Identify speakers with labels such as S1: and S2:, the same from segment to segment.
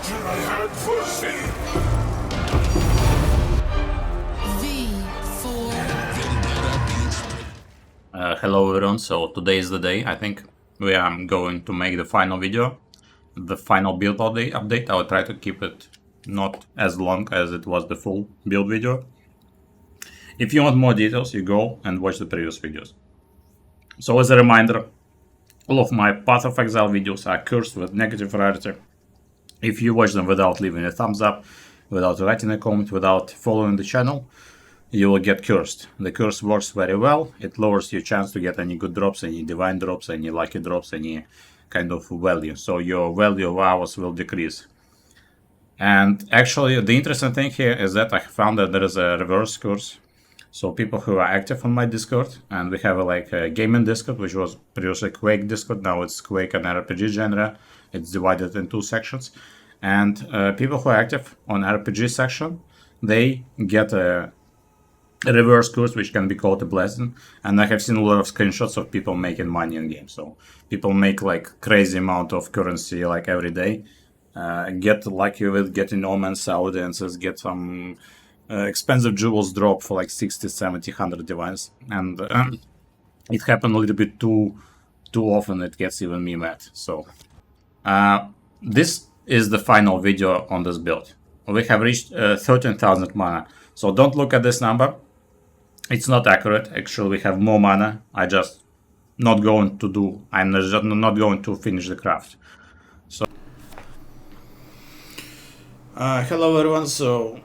S1: adventure I had foreseen.
S2: Hello everyone, so today is the day. I think we are going to make the final video, the final build update. I will try to keep it not as long as it was the full build video. If you want more details, you go and watch the previous videos. So as a reminder, all of my Path of Exile videos are cursed with negative rarity. If you watch them without leaving a thumbs up, without writing a comment, without following the channel, you will get cursed. The curse works very well. It lowers your chance to get any good drops, any divine drops, any lucky drops, any kind of value. So your value of hours will decrease. And actually, the interesting thing here is that I found that there is a reverse curse. So people who are active on my Discord, and we have a gaming Discord, which was previously Quake Discord, now it's Quake and RPG genre. It's divided in two sections. And people who are active on RPG section, they get a reverse curse, which can be called a blessing. And I have seen a lot of screenshots of people making money in games. So people make like crazy amount of currency like every day. Get lucky with getting omens, audiences, get some expensive jewels drop for like 60, 70, 100 divines. And it happened a little bit too often. It gets even me mad. So this is the final video on this build. We have reached 13,000 mana. So don't look at this number. It's not accurate. Actually, we have more mana. I'm just not going to finish the craft. So, hello everyone. So,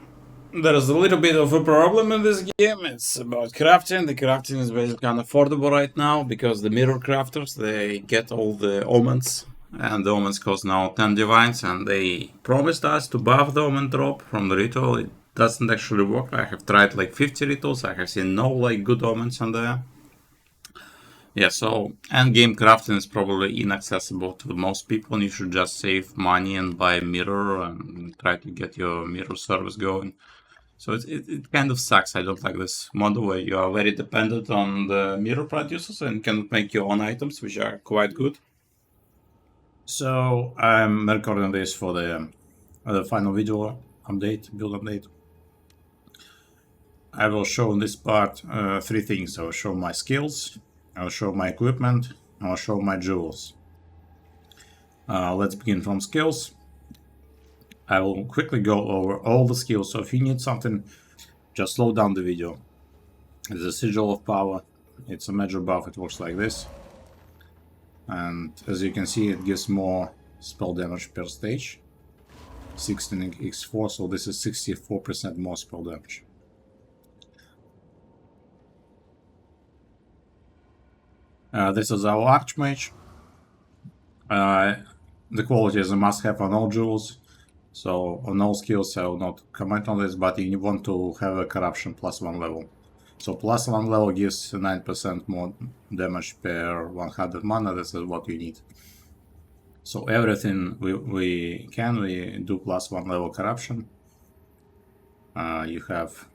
S2: there is a little bit of a problem in this game. It's about crafting. The crafting is basically unaffordable right now because the mirror crafters, they get all the omens. And the omens cost now 10 divines, and they promised us to buff the omen drop from the ritual. It doesn't actually work. I have tried like 50 rituals. I have seen no like good omens on there. Yeah, so endgame crafting is probably inaccessible to most people, and you should just save money and buy a mirror and try to get your mirror service going. So it kind of sucks. I don't like this model where you are very dependent on the mirror producers and can make your own items, which are quite good. So I'm recording this for the final video update, build update. I will show in this part three things. I will show my skills, I will show my equipment, I will show my jewels. Let's begin from skills. I will quickly go over all the skills, so if you need something, just slow down the video. It's a Sigil of Power, it's a major buff, it works like this. And as you can see, it gives more spell damage per stage. 16x4, so this is 64% more spell damage. This is our Archmage. The quality is a must-have on all jewels, so on all skills I will not comment on this, but you want to have a corruption +1 level. So +1 level gives 9% more damage per 100 mana. This is what you need. So everything we do +1 level corruption. You have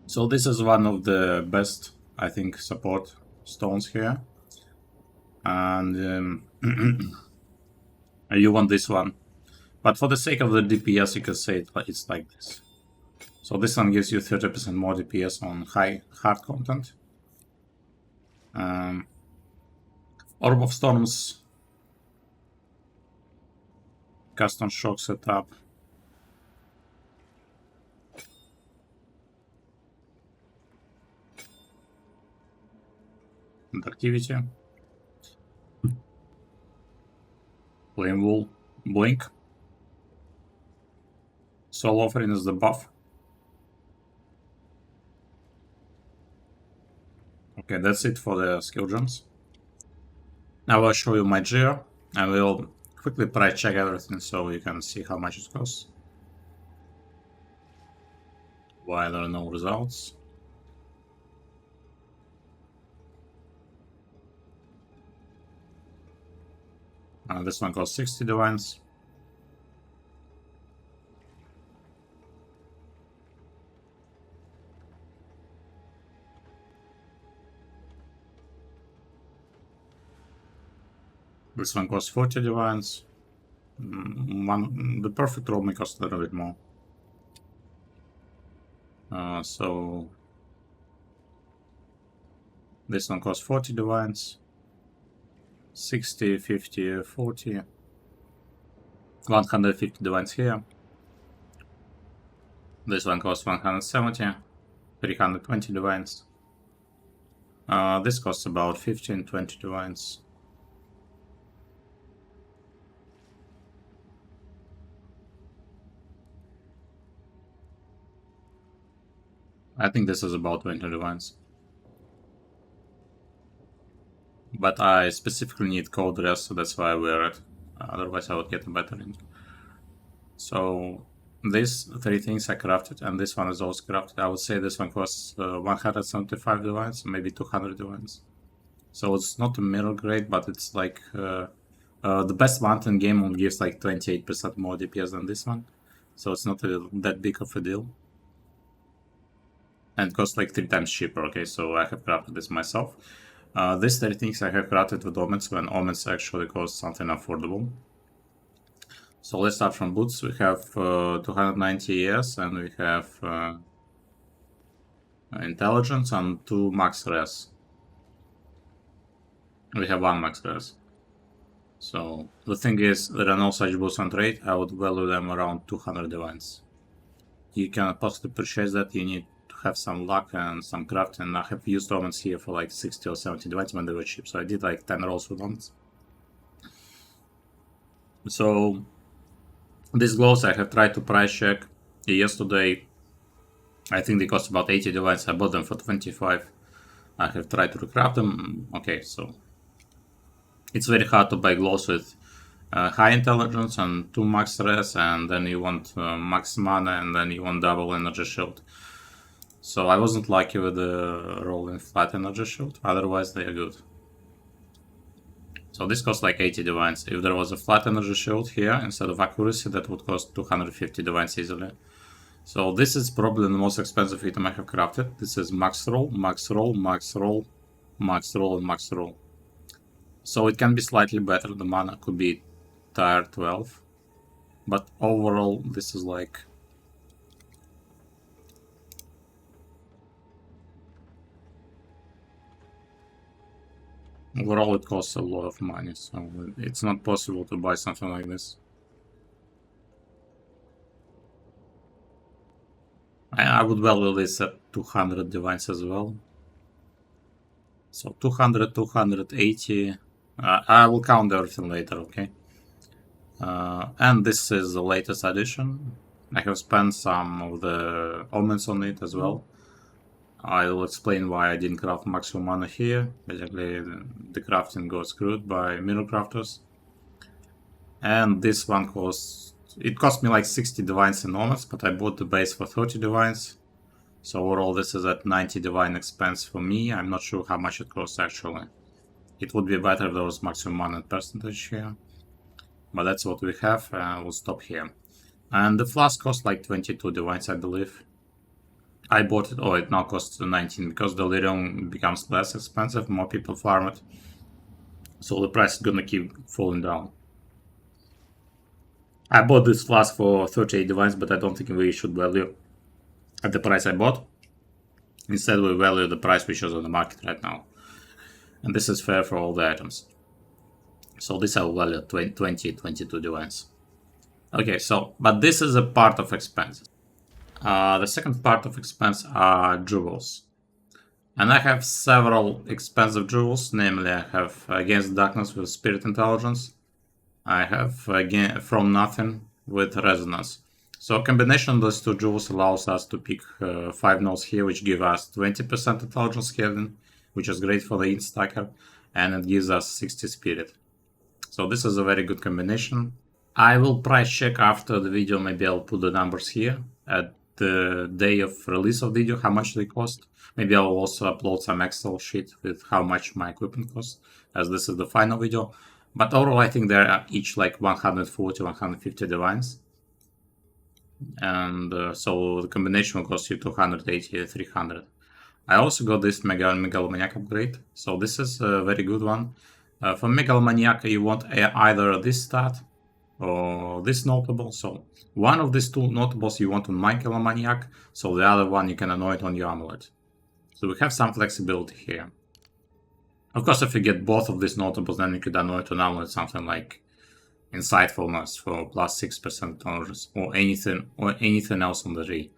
S2: so this is one of the best, I think, support stones here, and you want this one. But for the sake of the DPS, you could say it's like this. So this one gives you 30% more DPS on high hard content. Orb of Storms, custom shock setup. And activity. Flame Wool, Blink. Soul Offering is the buff. Okay, that's it for the skill gems. Now I'll show you my gear. I will quickly price check everything so you can see how much it costs. Why there are no results. This one costs 60 divines. This one costs 40 divines. The perfect roll may cost a little bit more. So this one costs 40 divines. 60, 50, 40. 150 divines here. This one costs 170. 320 divines. This costs about 15, 20 divines. I think this is about 20 divines. But I specifically need cold rest, so that's why I wear it. Otherwise I would get a better range. So these three things I crafted, and this one is also crafted. I would say this one costs 175 divines, maybe 200 divines. So it's not a middle grade, but it's like the best one in game only gives like 28% more DPS than this one. So it's not that big of a deal. And it costs like 3 times cheaper, okay, so I have crafted this myself. These three things I have crafted with omens when omens actually cost something affordable. So let's start from boots. We have 290 ES and we have intelligence and 2 max res. We have 1 max res. So the thing is, there are no such boots on trade. I would value them around 200 divines. You cannot possibly purchase that. You need to have some luck and some craft, and I have used omens here for like 60 or 70 divines when they were cheap. So I did like 10 rolls with omens. So these gloves I have tried to price check yesterday. I think they cost about 80 divines. I bought them for 25. I have tried to recraft them. Okay, so it's very hard to buy gloves with high intelligence and 2 max res, and then you want max mana, and then you want double energy shield. So I wasn't lucky with the rolling flat energy shield, otherwise they are good. So this costs like 80 divines. If there was a flat energy shield here instead of accuracy, that would cost 250 divines easily. So this is probably the most expensive item I have crafted. This is max roll, max roll, max roll, max roll, and max roll. So it can be slightly better. The mana could be tier 12. But overall, this is like... Overall, it costs a lot of money, so it's not possible to buy something like this. I would value this at 200 divines as well. So 200, 280. I will count everything later, okay? And this is the latest addition. I have spent some of the omens on it as well. I will explain why I didn't craft maximum mana here. Basically, the crafting got screwed by mirror crafters. And this one it cost me like 60 divines in omens, but I bought the base for 30 divines. So overall, this is at 90 divine expense for me. I'm not sure how much it costs actually. It would be better if there was maximum mana percentage here. But that's what we have, and we'll stop here. And the flask costs like 22 divines, I believe. I bought it, it now costs 19 because the Lyrium becomes less expensive, more people farm it. So the price is gonna keep falling down. I bought this flask for 38 divines, but I don't think we should value at the price I bought. Instead, we value the price which is on the market right now. And this is fair for all the items. So this I will value at 22 divines. Okay, so, but this is a part of expenses. The second part of expense are jewels. And I have several expensive jewels, namely I have Against Darkness with Spirit Intelligence. I have again From Nothing with Resonance. So a combination of those two jewels allows us to pick 5 nodes here, which give us 20% intelligence scaling, which is great for the int stacker, and it gives us 60 spirit. So this is a very good combination. I will price check after the video, maybe I'll put the numbers here at the day of release of the video, how much they cost. Maybe I'll also upload some Excel sheet with how much my equipment costs, as this is the final video. But overall, I think they are each like 140, 150 divines. And so the combination will cost you 280, 300. I also got this Megalomaniac upgrade. So this is a very good one. For Megalomaniac, you want either this stat or this notable. So one of these two notables you want on Megalomaniac, so the other one you can anoint on your amulet. So we have some flexibility here. Of course, if you get both of these notables, then you could anoint on amulet something like Insightfulness for plus 6% tolerance, or anything else on the tree.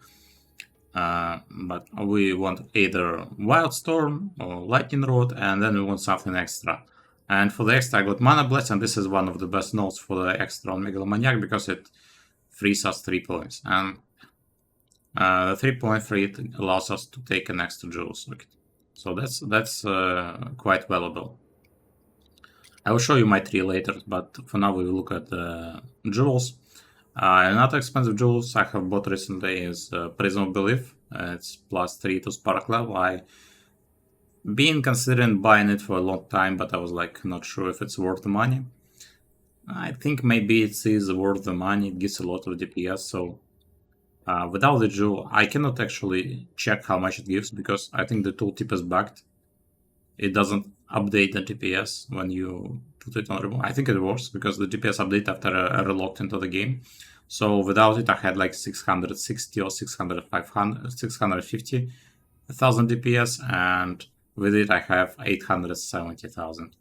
S2: But we want either Wildstorm or Lightning Rod, and then we want something extra. And for the extra, I got Mana Blast, and this is one of the best notes for the extra on Megalomaniac because it frees us 3 points. And the 3 point free it allows us to take an extra jewel socket. So that's quite valuable. I will show you my tree later, but for now we will look at the jewels. Another expensive jewels I have bought recently is Prism of Belief. It's plus 3 to spark level. I been considering buying it for a long time, but I was like not sure if it's worth the money. I think maybe it is worth the money. It gives a lot of DPS, so without the jewel I cannot actually check how much it gives because I think the tooltip is bugged. It doesn't update the DPS when you put it on remote. I think it works because the DPS update after I relogged into the game. So without it I had like 660 or 650,000 DPS, and with it I have 870,000.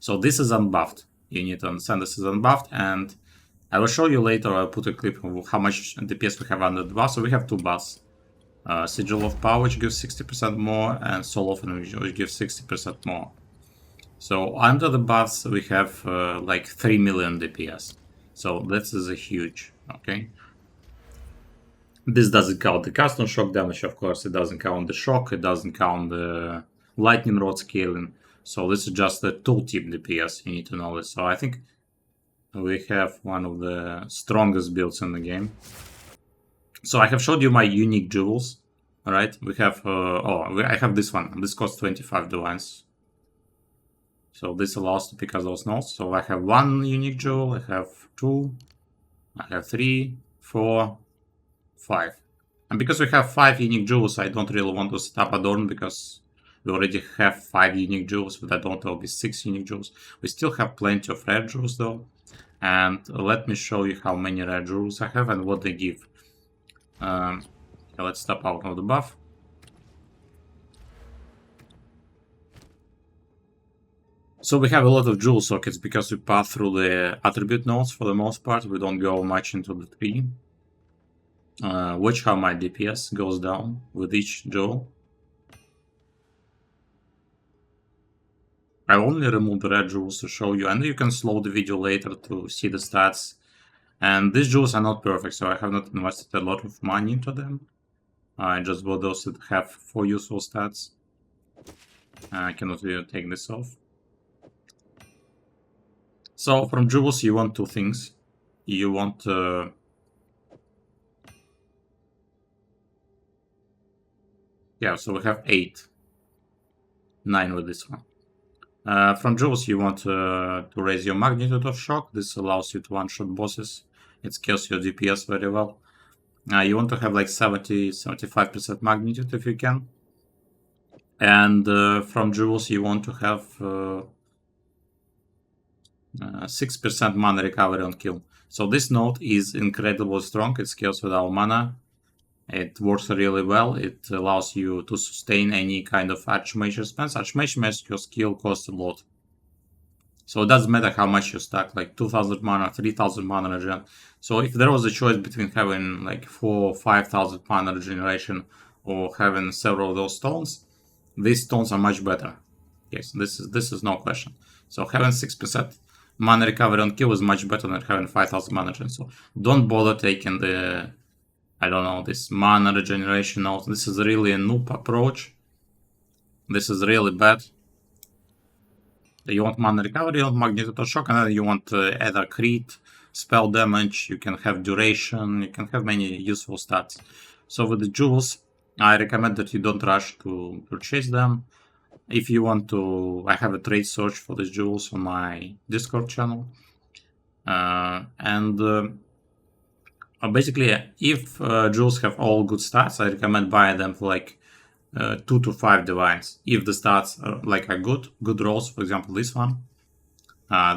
S2: So this is unbuffed. You need to understand this is unbuffed, and I will show you later. I'll put a clip of how much DPS we have under the buff. So we have two buffs. Sigil of Power, which gives 60% more, and Soul of Energy, which gives 60% more. So under the buffs we have like 3 million DPS. So this is a huge, okay? This doesn't count the custom shock damage, of course. It doesn't count the shock. It doesn't count the lightning rod scaling. So this is just the tooltip DPS. You need to know this. So I think we have one of the strongest builds in the game. So I have showed you my unique jewels, right? We have, I have this one. This costs 25 divines. So this allows to pick up those nodes. So I have one unique jewel, I have two, I have 3, 4, 5. And because we have 5 unique jewels, I don't really want to set up Adorn because we already have 5 unique jewels, but I don't know if 6 unique jewels. We still have plenty of rare jewels though. And let me show you how many rare jewels I have and what they give. Let's step out of the buff. So we have a lot of jewel sockets because we pass through the attribute nodes for the most part. We don't go much into the tree. Watch how my DPS goes down with each jewel. I only removed the red jewels to show you, and you can slow the video later to see the stats. And these jewels are not perfect, so I have not invested a lot of money into them. I just bought those that have 4 useful stats. I cannot really take this off. So from jewels you want 2 things. You want yeah, so we have 8. 9 with this one. From jewels you want to raise your magnitude of shock. This allows you to one-shot bosses. It scales your DPS very well. You want to have like 70-75% magnitude if you can. And from jewels you want to have 6% mana recovery on kill. So this node is incredibly strong. It scales with our mana. It works really well. It allows you to sustain any kind of Archmage spells. Archmage makes your skill cost a lot. So it doesn't matter how much you stack, like 2000 mana, 3000 mana regen. So if there was a choice between having like 4 or 5000 mana regeneration or having several of those stones, these stones are much better. Yes, this is no question. So having 6% mana recovery on kill is much better than having 5000 mana regen. So don't bother taking the, I don't know, this mana regeneration node. This is really a noob approach. This is really bad. You want mana recovery, you want magnitude of shock, and then you want either crit, spell damage, you can have duration, you can have many useful stats. So with the jewels, I recommend that you don't rush to purchase them. If you want to, I have a trade search for these jewels on my Discord channel. Basically, if jewels have all good stats, I recommend buying them for like 2 to 5 divines. If the stats are like good rolls, for example this one,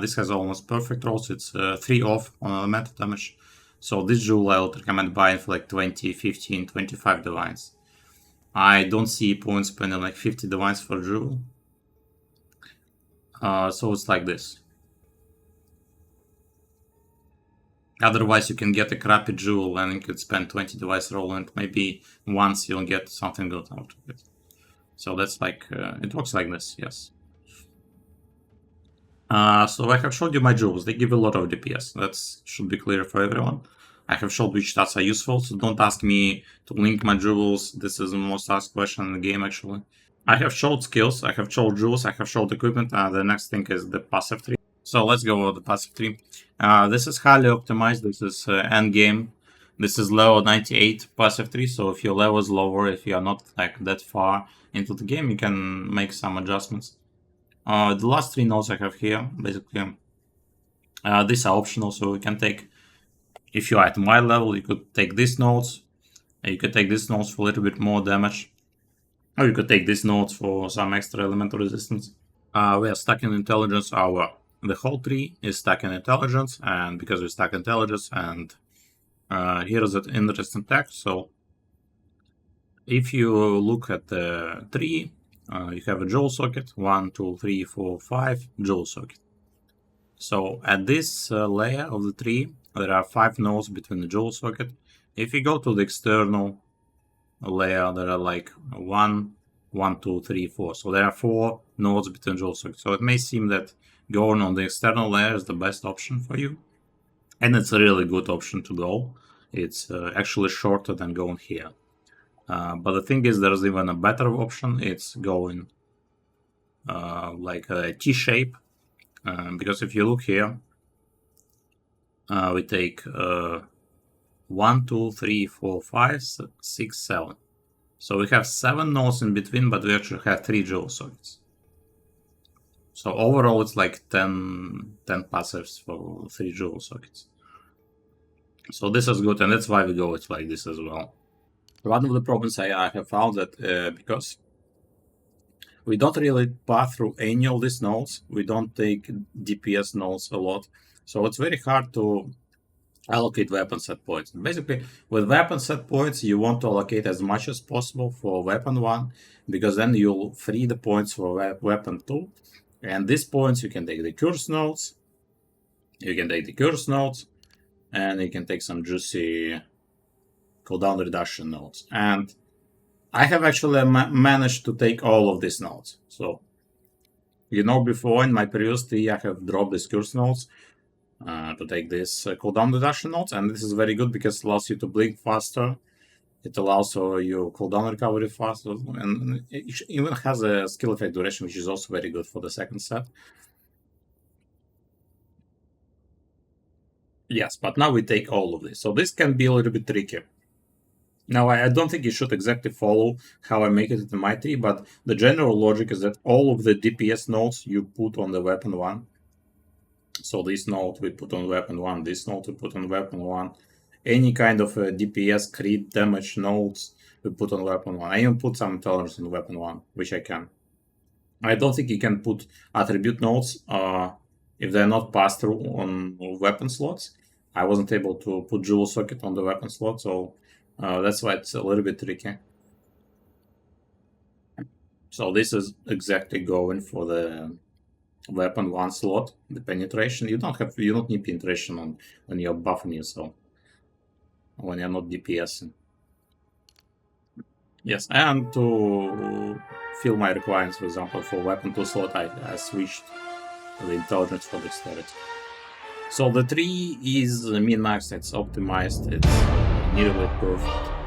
S2: This has almost perfect rolls. It's 3 off on elemental damage. So this jewel I would recommend buying for like 20, 15, 25 divines. I don't see point spending like 50 divines for jewel. So it's like this. Otherwise, you can get a crappy jewel and you could spend 20 device roll and maybe once you'll get something good out of it. So that's like, it works like this, yes. So I have showed you my jewels. They give a lot of DPS. That should be clear for everyone. I have showed which stats are useful, so don't ask me to link my jewels. This is the most asked question in the game, actually. I have showed skills, I have showed jewels, I have showed equipment, and the next thing is the passive tree. So let's go over the passive tree. This is highly optimized, this is end game. This is level 98 passive tree, so if your level is lower, if you are not like that far into the game, you can make some adjustments. The last 3 nodes I have here, basically, these are optional, so you can take, if you are at my level, you could take these nodes, you could take these nodes for a little bit more damage, or you could take these nodes for some extra elemental resistance. We are stuck in intelligence, the whole tree is stuck in intelligence, and because we're stuck in intelligence, and here is an interesting text, so if you look at the tree, you have a jewel socket, 1, 2, 3, 4, 5 jewel socket. So at this layer of the tree, there are 5 nodes between the jewel socket. If you go to the external layer, there are like 1, 2, 3, 4. So there are 4 nodes between jewel sockets. So it may seem that going on the external layer is the best option for you. And it's a really good option to go. It's actually shorter than going here. But the thing is, there's even a better option. It's going like a T-shape. Because if you look here, we take 1, 2, 3, 4, 5, 6, 7. So we have 7 nodes in between, but we actually have 3 jewel sockets. So overall, it's like 10 passives for 3 jewel sockets. So this is good, and that's why we go with like this as well. One of the problems I have found that because we don't really pass through any of these nodes, we don't take DPS nodes a lot, so it's very hard to allocate weapon set points. Basically, with weapon set points, you want to allocate as much as possible for weapon 1, because then you'll free the points for weapon 2, and these points you can take the curse nodes, and you can take some juicy cooldown reduction nodes. And I have actually managed to take all of these nodes. So, you know, before in my previous tree, I have dropped these curse nodes to take this cooldown reduction nodes, and this is very good because it allows you to blink faster. It allows your cooldown recovery faster, and it even has a skill effect duration, which is also very good for the second set. Yes, but now we take all of this. So this can be a little bit tricky. Now, I don't think you should exactly follow how I make it in my tree, but the general logic is that all of the DPS nodes you put on the weapon 1. So this node we put on weapon 1, this node we put on weapon 1. Any kind of DPS crit damage nodes we put on weapon 1. I even put some intelligence on weapon 1, which I can. I don't think you can put attribute nodes if they're not passed through on weapon slots. I wasn't able to put jewel socket on the weapon slot, so that's why it's a little bit tricky. So this is exactly going for the weapon 1 slot, the penetration. You don't need penetration when you're buffing yourself, when you're not DPSing. Yes, and to fill my requirements, for example, for weapon 2 slot, I switched the intelligence for dexterity. So the tree is min-maxed, it's optimized, it's nearly perfect.